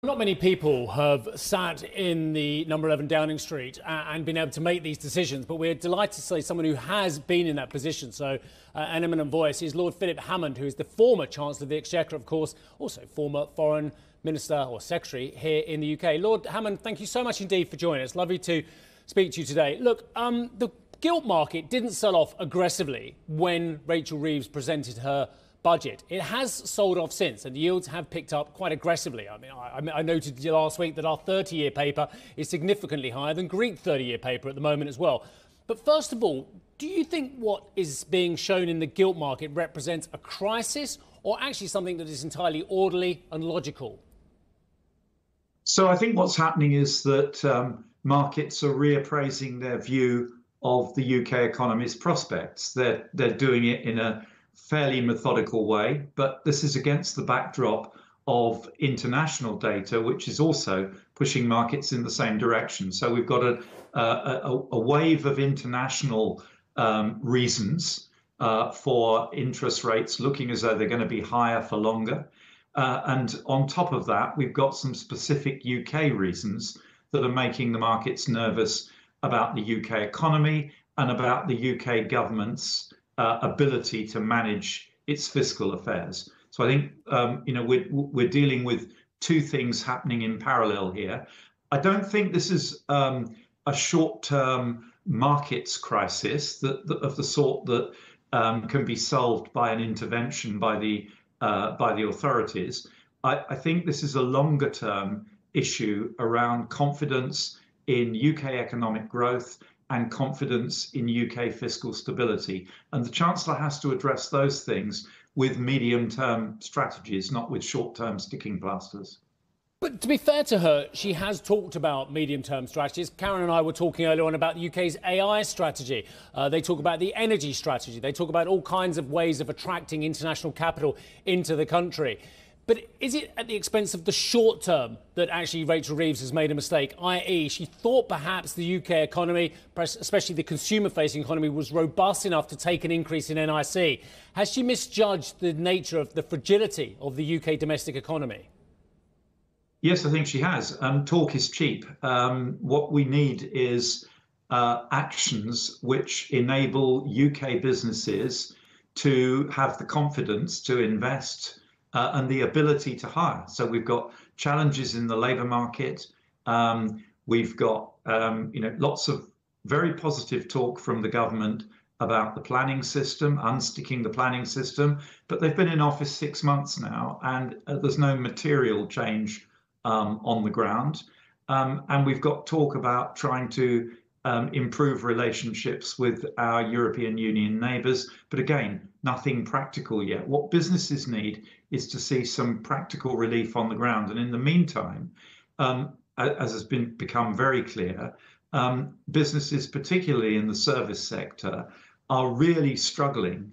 Not many people have sat in the number 11 Downing Street and been able to make these decisions, but we're delighted to say someone who has been in that position. So an eminent voice is Lord Philip Hammond, who is the former Chancellor of the Exchequer, of course, also former Foreign Minister or Secretary here in the UK. Lord Hammond, thank you so much indeed for joining us. Lovely to speak to you today. Look, the gilt market didn't sell off aggressively when Rachel Reeves presented her budget. It has sold off since, and yields have picked up quite aggressively. I noted last week that our 30-year paper is significantly higher than Greek 30-year paper at the moment as well. But first of all, do you think what is being shown in the gilt market represents a crisis or actually something that is entirely orderly and logical? So I think what's happening is that markets are reappraising their view of the UK economy's prospects. They're doing it in a fairly methodical way, but this is against the backdrop of international data, which is also pushing markets in the same direction. So we've got a wave of international reasons for interest rates looking as though they're going to be higher for longer. And on top of that, we've got some specific UK reasons that are making the markets nervous about the UK economy and about the UK government's ability to manage its fiscal affairs. So I think we're dealing with two things happening in parallel here. I don't think this is a short-term markets crisis of the sort that can be solved by an intervention by the authorities. I think this is a longer-term issue around confidence in UK economic growth and confidence in UK fiscal stability. And the Chancellor has to address those things with medium-term strategies, not with short-term sticking plasters. But to be fair to her, she has talked about medium-term strategies. Karen and I were talking earlier on about the UK's AI strategy. They talk about the energy strategy. They talk about all kinds of ways of attracting international capital into the country. But is it at the expense of the short term that actually Rachel Reeves has made a mistake, i.e. she thought perhaps the UK economy, especially the consumer-facing economy, was robust enough to take an increase in NIC? Has she misjudged the nature of the fragility of the UK domestic economy? Yes, I think she has. Talk is cheap. What we need is actions which enable UK businesses to have the confidence to invest and the ability to hire. So we've got challenges in the labour market. We've got lots of very positive talk from the government about the planning system, unsticking the planning system, but they've been in office 6 months now, and there's no material change on the ground. And we've got talk about trying to improve relationships with our European Union neighbours. But again, nothing practical yet. What businesses need is to see some practical relief on the ground. And in the meantime, as has become very clear, businesses, particularly in the service sector, are really struggling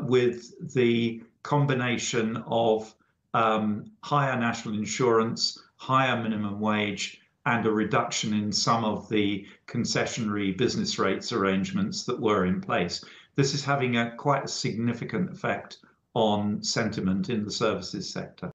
with the combination of higher national insurance, higher minimum wage, and a reduction in some of the concessionary business rates arrangements that were in place. This is having quite a significant effect on sentiment in the services sector.